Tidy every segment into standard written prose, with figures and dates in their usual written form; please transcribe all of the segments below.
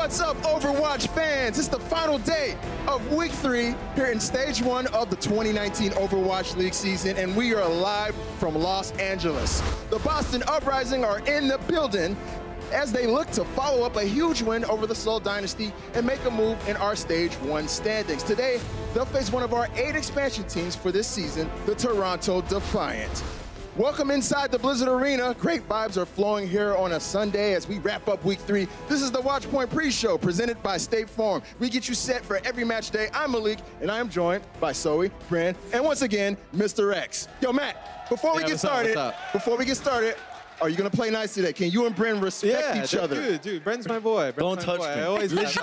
What's up, Overwatch fans? It's the final day of Week 3 here in Stage 1 of the 2019 Overwatch League season, and we are live from Los Angeles. The Boston Uprising are in the building as they look to follow up a huge win over the Seoul Dynasty and make a move in our Stage 1 standings. Today, they'll face one of our 8 expansion teams for this season, the Toronto Defiant. Welcome inside the Blizzard Arena. Great vibes are flowing here on a Sunday as we wrap up Week 3. This is the Watchpoint Pre-Show presented by State Farm. We get you set for every match day. I'm Malik, and I am joined by Zoe, Bren, and once again, Mr. X. Yo, Matt, before we get started, are you gonna play nice today? Can you and Bren respect each other? Dude, Bren's my boy. Don't touch me.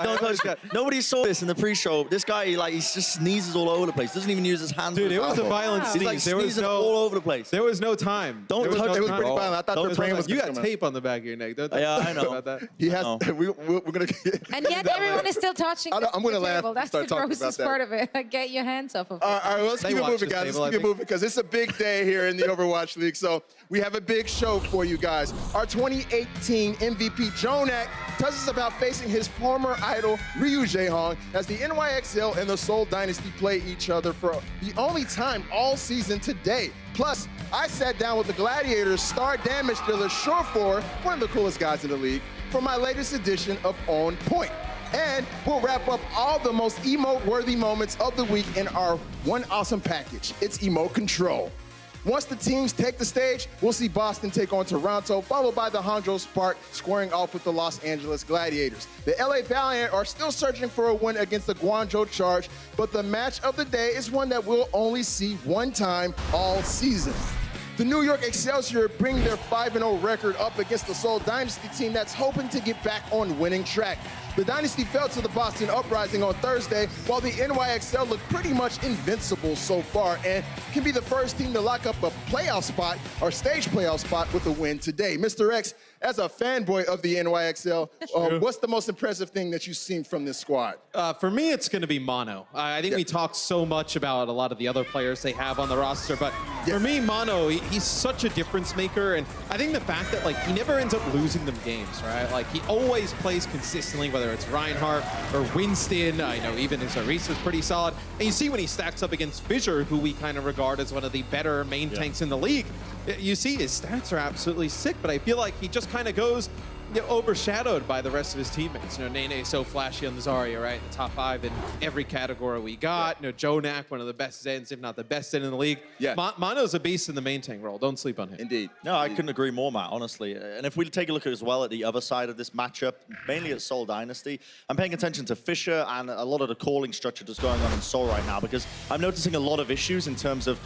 Don't touch me. Nobody saw this in the pre-show. This guy, he just sneezes all over the place. Doesn't even use his hands. Dude, it was a violent sneeze. He's like sneezing all over the place. There was no time. Don't touch. It was pretty violent. I thought the brain was. You got tape on the back of your neck. Don't yeah, I know. About that. He has. We're gonna. And yet everyone is still touching. I'm gonna laugh. Table. That's the grossest part of it. Get your hands off of it. All right, let's keep it moving, guys. Let's keep it moving because it's a big day here in the Overwatch League. So we have a big show for you guys. Our 2018 MVP Jonak tells us about facing his former idol Ryu Jae-hong as the NYXL and the Seoul Dynasty play each other for the only time all season today. Plus, I sat down with the Gladiators star damage dealer Surefour, one of the coolest guys in the league, for my latest edition of On Point. And we'll wrap up all the most emote-worthy moments of the week in our one awesome package. It's Emote Control. Once the teams take the stage, we'll see Boston take on Toronto, followed by the Hangzhou Spark squaring off with the Los Angeles Gladiators. The LA Valiant are still searching for a win against the Guangzhou Charge, but the match of the day is one that we'll only see one time all season. The New York Excelsior bring their 5-0 record up against the Seoul Dynasty team that's hoping to get back on winning track. The Dynasty fell to the Boston Uprising on Thursday, while the NYXL look pretty much invincible so far and can be the first team to lock up a playoff spot or stage playoff spot with a win today. Mr. X, as a fanboy of the NYXL, what's the most impressive thing that you've seen from this squad? For me, it's going to be Mono. I think we talk so much about a lot of the other players they have on the roster, but for me, Mono, he's such a difference maker, and I think the fact that he never ends up losing them games, right? He always plays consistently, whether it's Reinhardt or Winston. I know even his Arisa's pretty solid. And you see when he stacks up against Fissure, who we kind of regard as one of the better main tanks in the league, you see his stats are absolutely sick, but I feel like he just kind of goes overshadowed by the rest of his teammates. Nene so flashy on the Zarya, right? The top 5 in every category we got. Jonak, one of the best Zens, if not the best Zen in the league. Yeah. Mono's a beast in the main tank role. Don't sleep on him. Indeed. No, I couldn't agree more, Matt, honestly. And if we take a look as well at the other side of this matchup, mainly at Seoul Dynasty, I'm paying attention to Fissure and a lot of the calling structure that's going on in Seoul right now, because I'm noticing a lot of issues in terms of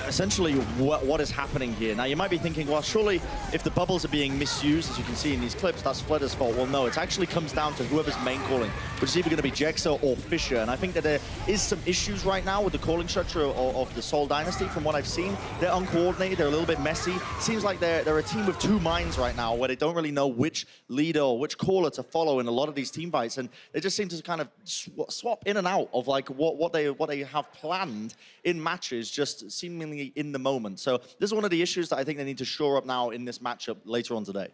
essentially what is happening here. Now, you might be thinking, well, surely if the bubbles are being misused, as you can see in these clips, that's Flutter's fault. Well, no, it actually comes down to whoever's main calling, which is either going to be Jexer or Fissure. And I think that there is some issues right now with the calling structure of the Seoul Dynasty. From what I've seen, they're uncoordinated, they're a little bit messy. Seems like they're a team with 2 minds right now, where they don't really know which leader or which caller to follow in a lot of these team fights. And they just seem to kind of swap in and out of what they have planned in matches, just seemingly in the moment. So this is one of the issues that I think they need to shore up now in this matchup later on today.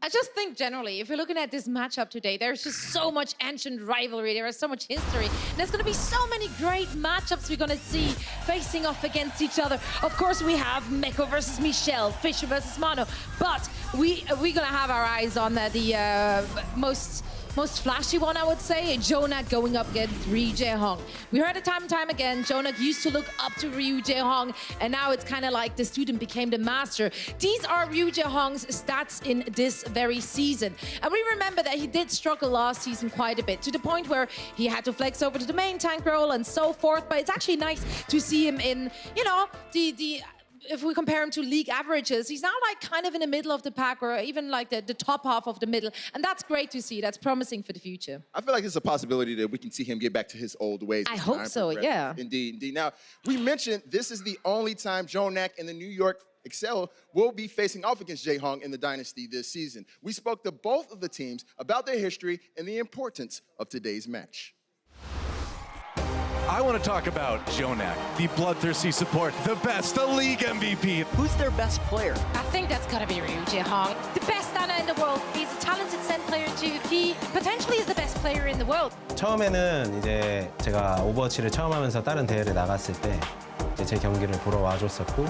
I just think generally, if you're looking at this matchup today, there's just so much ancient rivalry. There is so much history. And there's going to be so many great matchups we're going to see facing off against each other. Of course, we have Meko versus Michelle, Fissure versus Mono. But we're going to have our eyes on the most flashy one, I would say, Jonak going up against Ryu Jae-hong. We heard it time and time again, Jonak used to look up to Ryu Jae-hong, and now it's kind of like the student became the master. These are Ryu Jae-hong's stats in this very season. And we remember that he did struggle last season quite a bit, to the point where he had to flex over to the main tank role and so forth, but it's actually nice to see him in, if we compare him to league averages, he's now kind of in the middle of the pack, or even the top half of the middle. And that's great to see. That's promising for the future. I feel like there's a possibility that we can see him get back to his old ways. I hope so, yeah. Indeed, indeed. Now, we mentioned this is the only time Jonak and the New York Excel will be facing off against Jae-hong in the Dynasty this season. We spoke to both of the teams about their history and the importance of today's match. I want to talk about Jonak, the bloodthirsty support, the best, the league MVP. Who's their best player? I think that's gotta be Ryu Jae-hong. The best stunner in the world. He's a talented set player too. He potentially is the best player in the world. 처음에는 이제 제가 오버워치를 처음 하면서 다른 대회를 나갔을 때 이제 제 경기를 보러 와줬었고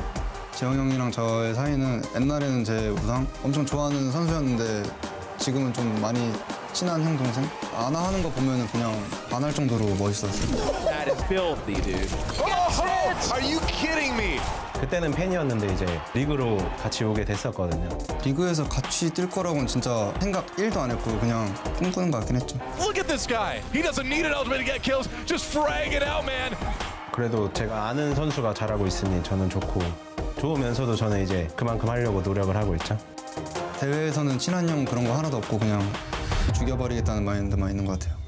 재영 형이랑 저의 사이는 옛날에는 제 우상 엄청 좋아하는 선수였는데 지금은 좀 많이 친한 형 동생? 아나 하는 거 보면은 그냥 반할 정도로 멋있었어요. That is filthy, dude. Oh, are you kidding me? 그때는 팬이었는데 이제 리그로 같이 오게 됐었거든요. 리그에서 같이 뛸 거라고는 진짜 생각 1도 안 했고 그냥 꿈꾸는 거 같긴 했죠. Look at this guy. He doesn't need an ultimate to get kills. Just frag it out, man. 그래도 제가 아는 선수가 잘하고 있으니 저는 좋고 좋으면서도 저는 이제 그만큼 하려고 노력을 하고 있죠. 대회에서는 친한 형 그런 거 하나도 없고 그냥 죽여버리겠다는 마인드만 있는 것 같아요.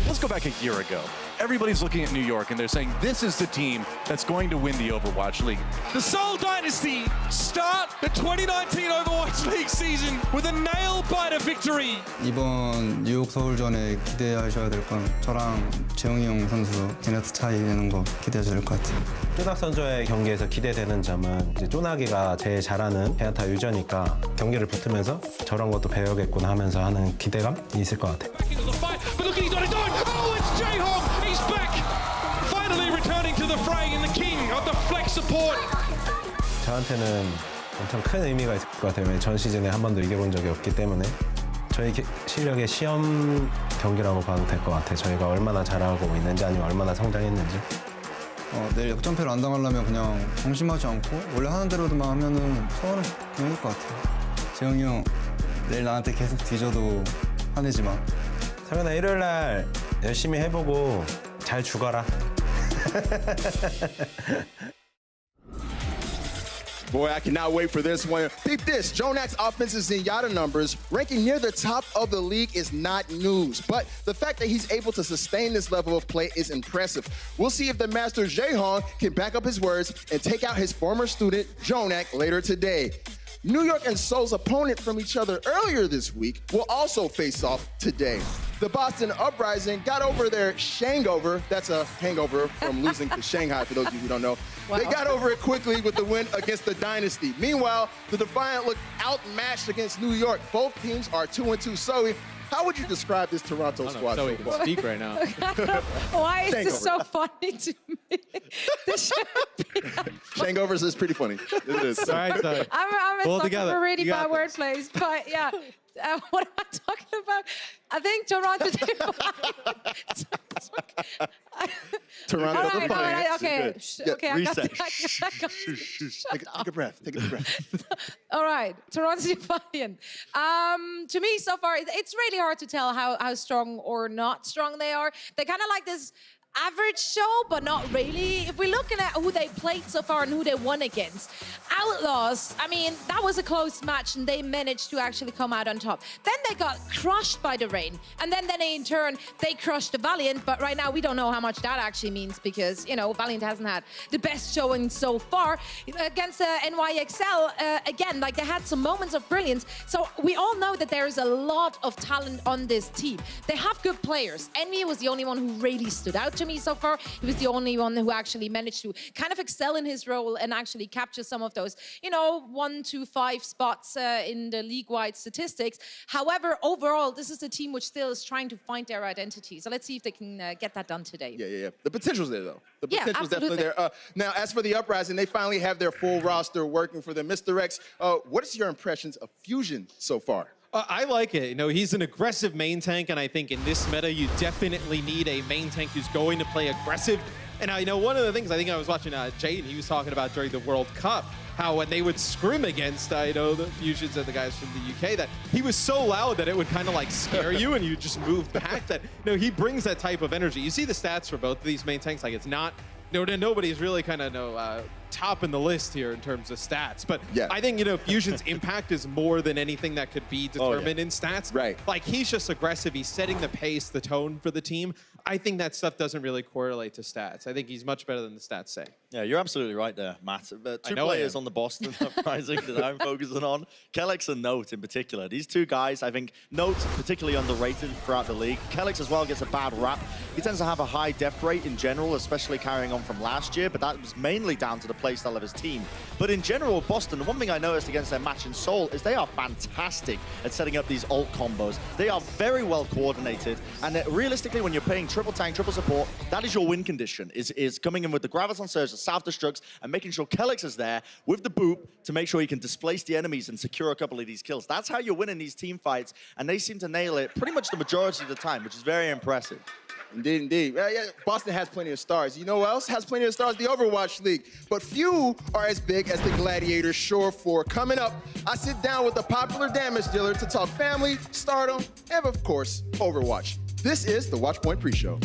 Let's go back a year ago. Everybody's looking at New York and they're saying this is the team that's going to win the Overwatch League. The Seoul Dynasty start the 2019 Overwatch League season with a nail-biter victory. 이번 뉴욕 서울전에 기대하셔야 될 건 저랑 재영이 형 선수 디네트 차이 내는 거 기대하셔야 될 것 같아요. 쪼낙 선수의 경기에서 기대되는 점은 이제 쪼낙이가 제일 잘하는 베아타 유저니까 경기를 붙으면서 저런 것도 배워야겠구나 하면서 하는 기대감이 있을 것 같아요. But look, he's on his own. Oh, it's Jae-hong. He's back. Finally returning to the fray and the king of the flex support. 저한테는 엄청 큰 의미가 있을 것 같아요. 전 시즌에 한 번도 이겨본 적이 없기 때문에 저희 실력의 시험 경기라고 봐도 될 것 같아요. 저희가 얼마나 잘하고 있는지 아니면 얼마나 성장했는지. 내일 역전패를 안 당하려면 그냥 방심하지 않고 원래 하는 대로만 하면은 서울은 그냥 이길 것 같아요. 재영이 형 내일 나한테 계속 뒤져도 화내지 마. 상현아 일요일 날 열심히 해보고 잘 죽어라. Boy, I cannot wait for this one. Peep this, Jonak's offensive Zenyatta numbers ranking near the top of the league is not news, but the fact that he's able to sustain this level of play is impressive. We'll see if the master Jae-hong can back up his words and take out his former student, Jonak, later today. New York and Seoul's opponent from each other earlier this week will also face off today. The Boston Uprising got over their shangover. That's a hangover from losing to Shanghai, for those of you who don't know. Wow. They got over it quickly with the win against the Dynasty. Meanwhile, the Defiant looked outmatched against New York. Both teams are 2-2. Zoe, how would you describe this Toronto squad So so he can far? speak right now. Why is this so funny to me? This Shangovers is pretty funny. It is. All right, so I'm a pull it sucker together. for really You got bad this. wordplays, but yeah. What am I talking about? I think Toronto. Toronto All right, Defiant. okay, Yeah, okay, I got reset. Take a breath. Take a deep breath. All right, Toronto Defiant. To me, so far, it's really hard to tell how strong or not strong they are. They're kind of like this average show, but not really. If we're looking at who they played so far and who they won against, Outlaws, I mean, that was a close match and they managed to actually come out on top. Then they got crushed by the Rain. And then in turn, they crushed the Valiant. But right now, we don't know how much that actually means because, you know, Valiant hasn't had the best showing so far. Against NYXL, again, like they had some moments of brilliance. So we all know that there is a lot of talent on this team. They have good players. Envy was the only one who really stood out to me so far. He was the only one who actually managed to kind of excel in his role and actually capture some of those, you know, 1 to 5 spots in the league-wide statistics. However, overall, this is a team which still is trying to find their identity. So let's see if they can get that done today. Yeah. The potential's there, though. The Yeah, potential's definitely there. Now, as for the Uprising, they finally have their full roster working for them. Mr. X, what is your impressions of Fusion so far? I like it. You know, he's an aggressive main tank, and I think in this meta, you definitely need a main tank who's going to play aggressive. And I know one of the things I think I was watching Jay, and he was talking about during the World Cup, how when they would scrim against, the Fusions and the guys from the UK, that he was so loud that it would kind of like scare you and you just move back. That, he brings that type of energy. You see the stats for both of these main tanks, like it's not, nobody's really kind of topping the list here in terms of stats. But Yeah. I think, Fusion's impact is more than anything that could be determined in stats. Right. Like, he's just aggressive. He's setting the pace, the tone for the team. I think that stuff doesn't really correlate to stats. I think he's much better than the stats say. Yeah, you're absolutely right there, Matt. But two know I players am. on the Boston Uprising that I'm focusing on, Kellex and Note in particular. These two guys, I think Note particularly underrated throughout the league. Kellex as well gets a bad rap. He tends to have a high death rate in general, especially carrying on from last year, but that was mainly down to the playstyle of his team. But in general, Boston, the one thing I noticed against their match in Seoul is they are fantastic at setting up these ult combos. They are very well coordinated, and realistically, when you're playing triple tank, triple support, that is your win condition, is coming in with the Graviton Surge, the South Destructs, and making sure Kellex is there with the boop to make sure he can displace the enemies and secure a couple of these kills. That's how you're winning these team fights, and they seem to nail it pretty much the majority of the time, which is very impressive. Indeed, indeed. Yeah, Boston has plenty of stars. You know who else has plenty of stars? The Overwatch League. But few are as big as the Gladiators Shore 4. Coming up, I sit down with a popular damage dealer to talk family, stardom, and of course, Overwatch. This is the Watchpoint Pre-Show.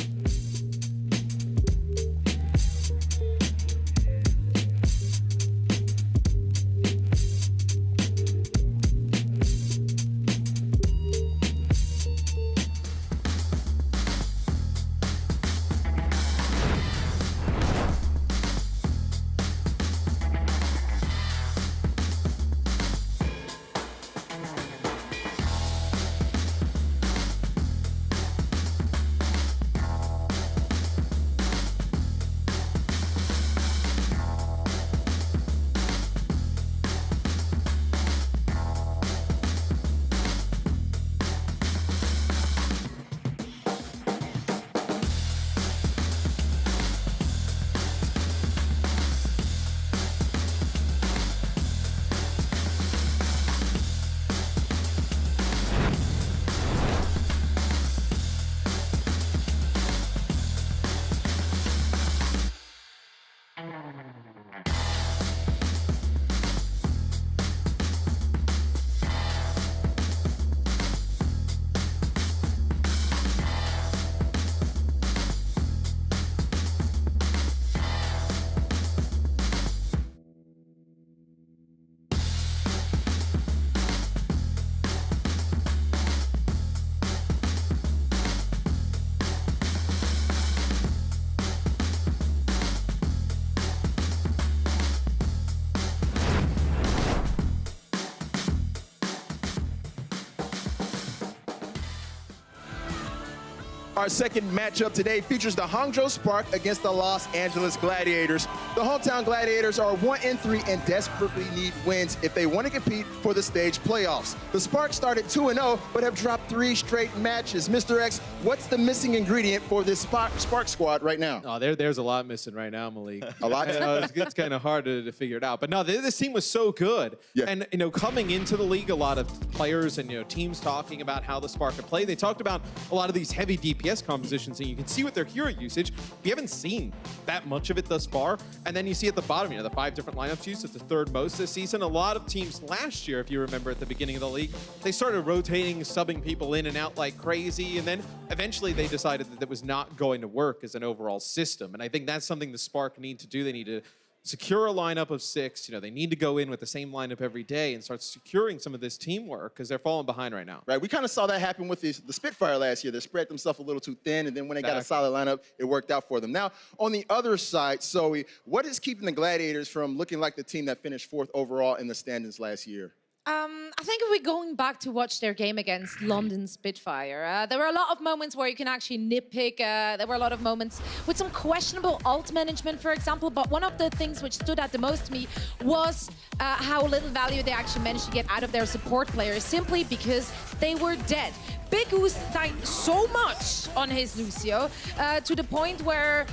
Our second matchup today features the Hangzhou Spark against the Los Angeles Gladiators. The hometown Gladiators are 1-3 and desperately need wins if they want to compete for the stage playoffs. The Spark started 2-0 but have dropped 3 straight matches. Mr. X, what's the missing ingredient for this Spark squad right now? Oh, there's a lot missing right now, Malik. A lot? It's kind of hard to figure it out. But no, this team was so good. Yeah. And, coming into the league, a lot of players and, teams talking about how the Spark could play. They talked about a lot of these heavy DPS compositions, and you can see with their hero usage, we haven't seen that much of it thus far. And then you see at the bottom, the 5 different lineups used. It's the third most this season. A lot of teams last year, if you remember at the beginning of the league, they started rotating, subbing people in and out like crazy. And then eventually they decided that it was not going to work as an overall system. And I think that's something the Spark need to do. They need to secure a lineup of 6. They need to go in with the same lineup every day and start securing some of this teamwork because they're falling behind right now. Right, we kind of saw that happen with the Spitfire last year. They spread themselves a little too thin, and then when they got a solid lineup, it worked out for them. Now, on the other side, Zoe, what is keeping the Gladiators from looking like the team that finished 4th overall in the standings last year? I think if we're going back to watch their game against London Spitfire, there were a lot of moments where you can actually nitpick. There were a lot of moments with some questionable ult management, for example. But one of the things which stood out the most to me was how little value they actually managed to get out of their support players simply because they were dead. Big Goose died so much on his Lucio to the point where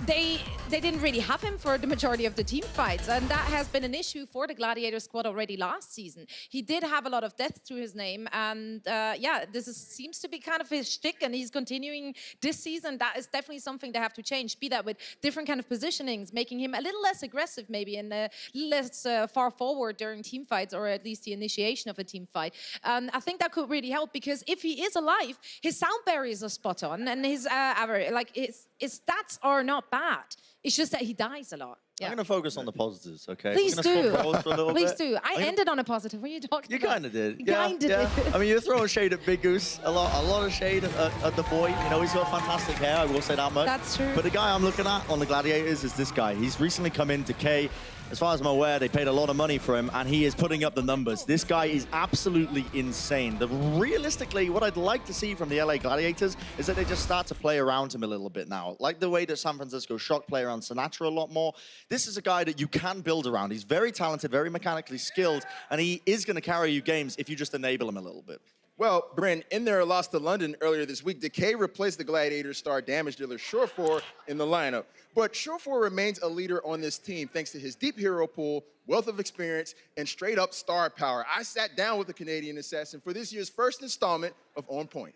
they didn't really have him for the majority of the team fights, and that has been an issue for the Gladiator squad already last season. He did have a lot of death to his name, and yeah, seems to be kind of his shtick, and he's continuing this season. That is definitely something they have to change, be that with different kind of positionings, making him a little less aggressive maybe, and less far forward during team fights, or at least the initiation of a team fight. I think that could really help, because if he is alive, his sound barriers are spot on, and his average, like his stats are not bad. It's just that he dies a lot. Yeah. I'm going to focus on the positives, okay? Please We're gonna do. swap roles for a little Please bit. do. I ended on a positive. What are you talking You about? kind of did. You Yeah, kinda yeah. did. I mean, you're throwing shade at Big Goose. A lot of shade at the boy. You know, he's got fantastic hair. I will say that much. That's true. But the guy I'm looking at on the Gladiators is this guy. He's recently come into K. As far as I'm aware, they paid a lot of money for him, and he is putting up the numbers. This guy is absolutely insane. Realistically, what I'd like to see from the LA Gladiators is that they just start to play around him a little bit now. Like the way that San Francisco Shock play around Sinatra a lot more. This is a guy that you can build around. He's very talented, very mechanically skilled, and he is going to carry you games if you just enable him a little bit. Well, Bryn, in their loss to London earlier this week, Decay replaced the Gladiators star damage dealer Surefour in the lineup. But Surefour remains a leader on this team thanks to his deep hero pool, wealth of experience, and straight-up star power. I sat down with the Canadian assassin for this year's first installment of On Point.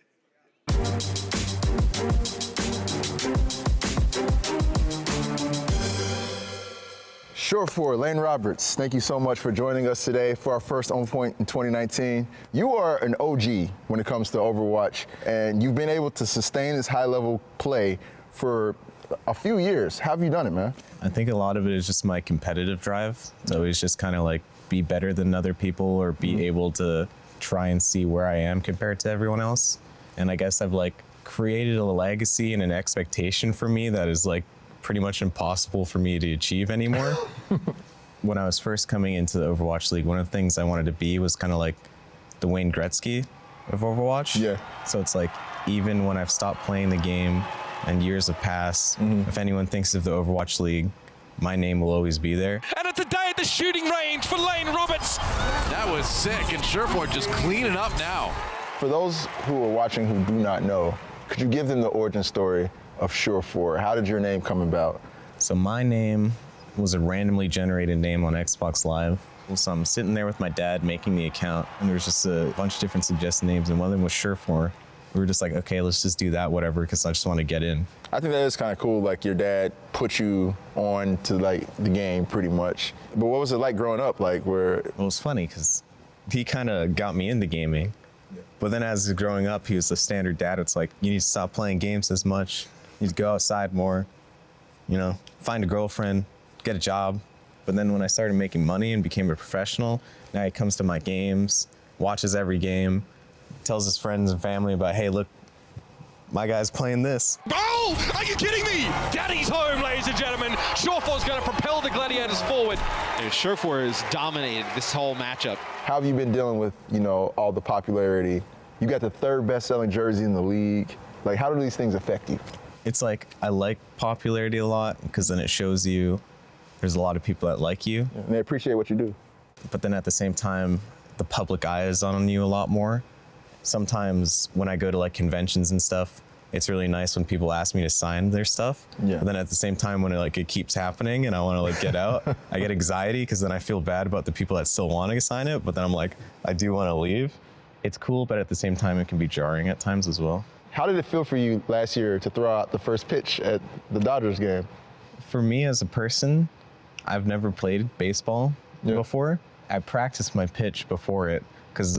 Surefour, Lane Roberts, thank you so much for joining us today for our first On Point in 2019. You are an OG when it comes to Overwatch, and you've been able to sustain this high-level play for a few years. How have you done it, man? I think a lot of it is just my competitive drive. It's always just kind of like be better than other people or be able to try and see where I am compared to everyone else. And I guess I've like created a legacy and an expectation for me that is like pretty much impossible for me to achieve anymore. When I was first coming into the Overwatch League, one of the things I wanted to be was kind of like the Wayne Gretzky of Overwatch. Yeah. So it's like, even when I've stopped playing the game and years have passed, if anyone thinks of the Overwatch League, my name will always be there. And it's a day at the shooting range for Lane Roberts. That was sick, and Surefour just cleaning up now. For those who are watching who do not know, could you give them the origin story of Surefour? How did your name come about? So my name was a randomly generated name on Xbox Live. So I'm sitting there with my dad making the account, and there was just a bunch of different suggested names, and one of them was Surefour. We were just like, okay, let's just do that, whatever, because I just want to get in. I think that is kind of cool, like your dad put you on to like the game pretty much. But what was it like growing up? Like where? It was funny because he kind of got me into gaming. But then as growing up, he was the standard dad. It's like, you need to stop playing games as much. You need to go outside more, you know, find a girlfriend, get a job. But then when I started making money and became a professional, now he comes to my games, watches every game, tells his friends and family about, hey, look, my guy's playing this. Oh, are you kidding me? Daddy's home, ladies and gentlemen. Surefour's going to propel the Gladiators forward. Surefour has dominated this whole matchup. How have you been dealing with, you know, all the popularity? You got the third best-selling jersey in the league. Like, how do these things affect you? It's like, I like popularity a lot because then it shows you there's a lot of people that like you. And they appreciate what you do. But then at the same time, the public eye is on you a lot more. Sometimes when I go to like conventions and stuff, it's really nice when people ask me to sign their stuff. Yeah. But then at the same time, when it keeps happening and I want to like get out, I get anxiety because then I feel bad about the people that still want to sign it. But then I'm like, I do want to leave. It's cool, but at the same time, it can be jarring at times as well. How did it feel for you last year to throw out the first pitch at the Dodgers game? For me as a person, I've never played baseball before. I practiced my pitch before it because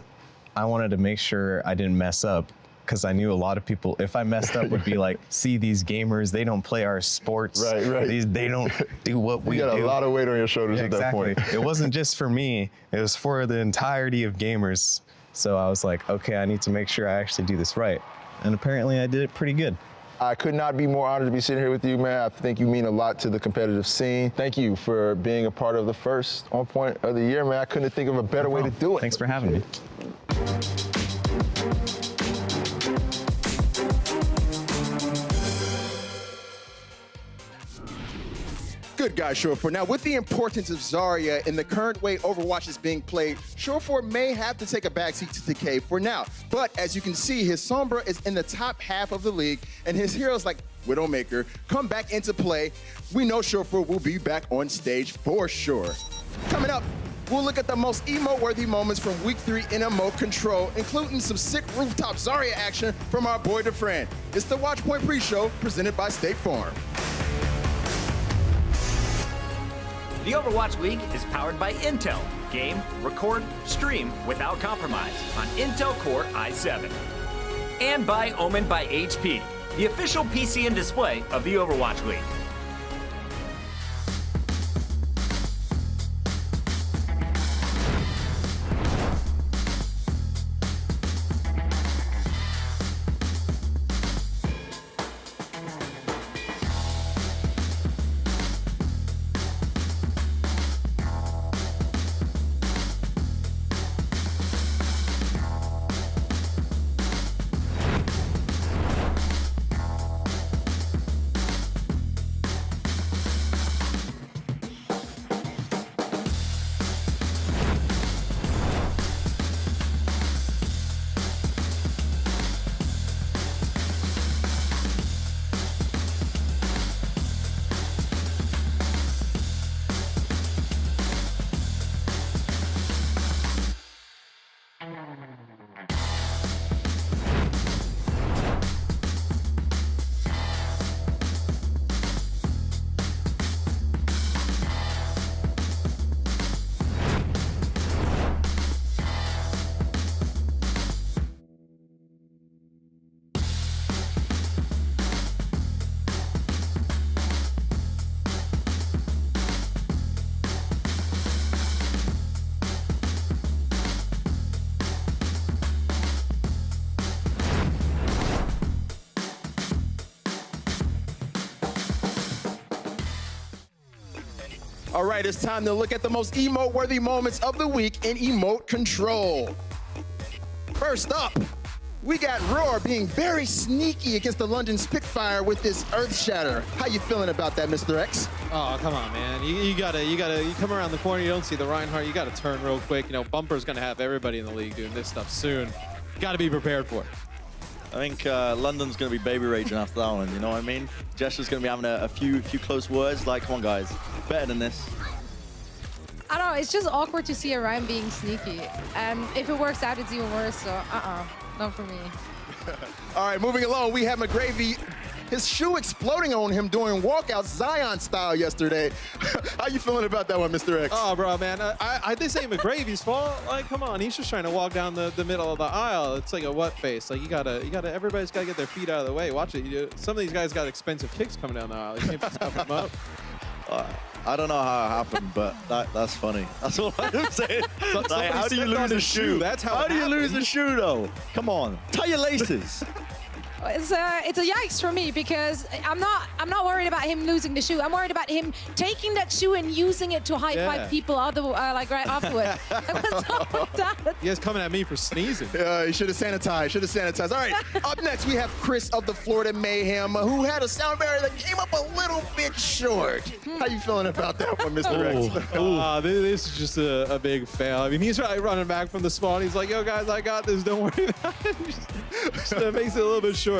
I wanted to make sure I didn't mess up, because I knew a lot of people, if I messed up, would be like, see, these gamers, they don't play our sports. Right. They don't do what we do. You got a lot of weight on your shoulders at that point. It wasn't just for me. It was for the entirety of gamers. So I was like, okay, I need to make sure I actually do this right. And apparently I did it pretty good. I could not be more honored to be sitting here with you, man. I think you mean a lot to the competitive scene. Thank you for being a part of the first On Point of the year, man. I couldn't think of a better way to do it. Thanks for having me. Good guy, Surefour. Now, with the importance of Zarya in the current way Overwatch is being played, Surefour may have to take a backseat to Decay for now. But as you can see, his Sombra is in the top half of the league, and his heroes like Widowmaker come back into play. We know Surefour will be back on stage for sure. Coming up, we'll look at the most emote-worthy moments from Week 3 in Emote Control, including some sick rooftop Zarya action from our boy DeFran. It's the Watchpoint pre-show presented by State Farm. The Overwatch League is powered by Intel. Game, record, stream without compromise on Intel Core i7. And by Omen by HP, the official PC and display of the Overwatch League. All right, it's time to look at the most emote-worthy moments of the week in Emote Control. First up, we got Roar being very sneaky against the London Spitfire with this Earth Shatter. How you feeling about that, Mr. X? Oh, come on, man. You come around the corner, you don't see the Reinhardt, you gotta turn real quick. You know, Bumper's gonna have everybody in the league doing this stuff soon. Gotta be prepared for it. I think London's going to be baby raging after that one, you know what I mean? Jester's going to be having a few close words, like, come on, guys, better than this. I don't know, it's just awkward to see Orion being sneaky. And if it works out, it's even worse, so not for me. All right, moving along, we have McGravy. His shoe exploding on him doing walkouts Zion style yesterday. How you feeling about that one, Mr. X? Oh, bro, man, this ain't McGravy's fault. Like, come on, he's just trying to walk down the middle of the aisle. It's like a what face. Like, everybody's gotta get their feet out of the way. Watch it. Some of these guys got expensive kicks coming down the aisle. You can't just cover them up. I don't know how it happened, but that's funny. That's all I'm saying. Like, how do you lose a shoe? That's how do you lose a shoe, though? Come on, tie your laces. It's a yikes for me because I'm not worried about him losing the shoe. I'm worried about him taking that shoe and using it to high five people like right afterwards. What's up with that? You guys coming at me for sneezing. He should have sanitized. All right, up next we have Chris of the Florida Mayhem, who had a sound barrier that came up a little bit short. How you feeling about that one, Mr. X? This is just a big fail. I mean, he's running back from the spawn. He's like, yo, guys, I got this. Don't worry about it. just makes it a little bit short.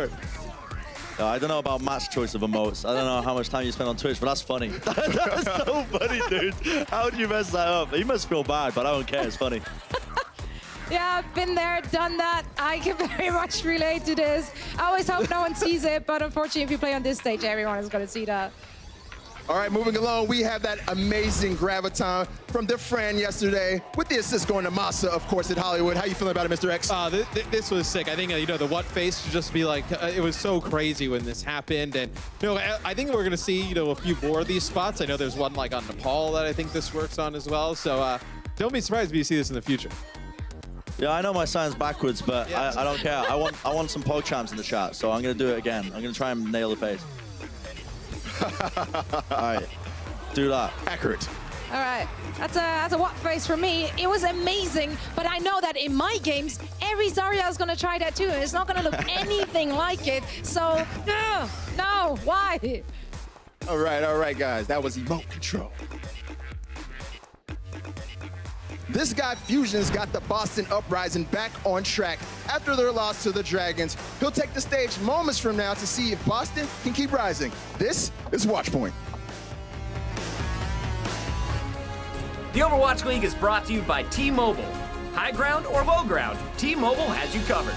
I don't know about Matt's choice of emotes. I don't know how much time you spend on Twitch, but that's funny. That's so funny, dude. How do you mess that up? You must feel bad, but I don't care. It's funny. Yeah, I've been there, done that. I can very much relate to this. I always hope no one sees it, but unfortunately, if you play on this stage, everyone is going to see that. All right, moving along, we have that amazing Graviton from the friend yesterday with the assist going to Masa, of course, at Hollywood. How you feeling about it, Mr. X? This was sick. I think, the what face should just be like, it was so crazy when this happened. And, I think we're going to see, a few more of these spots. I know there's one like on Nepal that I think this works on as well. So don't be surprised if you see this in the future. Yeah, I know my sign's backwards, but yeah. I don't care. I want some PogChamps in the chat, so I'm going to do it again. I'm going to try and nail the face. All right, do that. Accurate. All right, that's a what face for me. It was amazing, but I know that in my games, every Zarya is going to try that too, and it's not going to look anything like it. So, no, why? All right, guys. That was Emote Control. This guy, Fusion's got the Boston Uprising back on track after their loss to the Dragons. He'll take the stage moments from now to see if Boston can keep rising. This is Watchpoint. The Overwatch League is brought to you by T-Mobile. High ground or low ground, T-Mobile has you covered.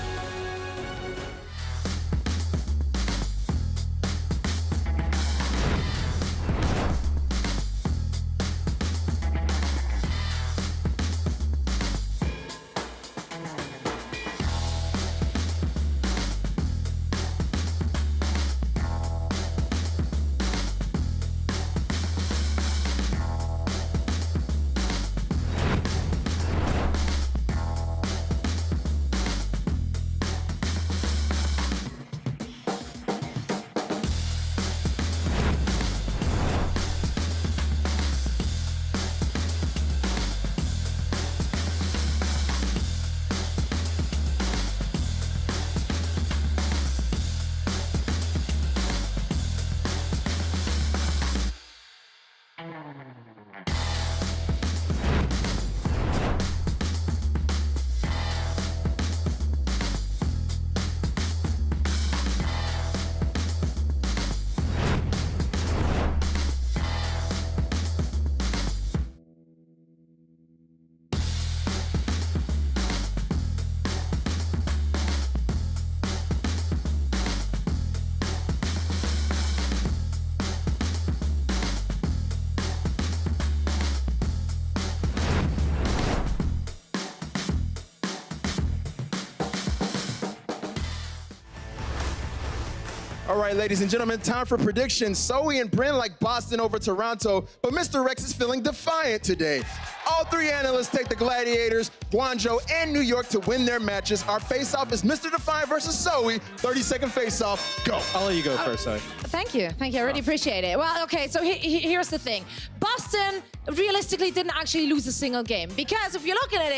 All right, ladies and gentlemen, time for predictions. Zoe and Bryn like Boston over Toronto, but Mr. Rex is feeling defiant today. All three analysts take the Gladiators, Guangzhou, and New York to win their matches. Our face-off is Mr. Defiant versus Zoe. 30-second face-off. Go. I'll let you go first, Zoe. Thank you. Thank you. I really appreciate it. Well, okay, so here's the thing. Boston realistically didn't actually lose a single game because if you're looking at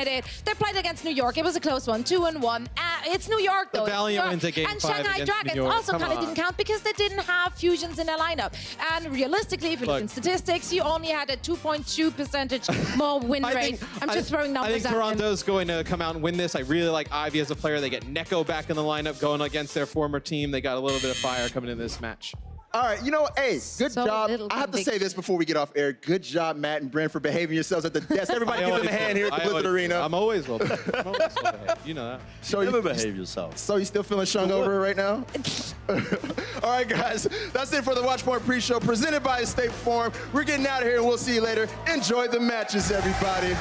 it, they played against New York. It was a close one, 2-1. It's New York though. The Valiant wins a game and 5 Shanghai against Dragons New York. also Come kind of on. didn't count because they didn't have fusions in their lineup. And realistically, if you look in statistics, you only had a 2.2% more win rate. I'm just throwing numbers I think at Toronto's going to come out and win this. I really like Ivy as a player. They get Neko back in the lineup going against their former team. They got a little bit of fire coming into this match. All right, you know what? Hey, good So job. little I have to say conviction. this before we get off air. Good job, Matt and Brent, for behaving yourselves at the desk. Everybody give them a hand here at the Blizzard Arena. I'm always well behaved. I'm always well behaved. You know that. So Never behave yourself. So you still feeling strung over right now? All right, guys. That's it for the Watchpoint pre-show presented by State Farm. We're getting out of here, and we'll see you later. Enjoy the matches, everybody.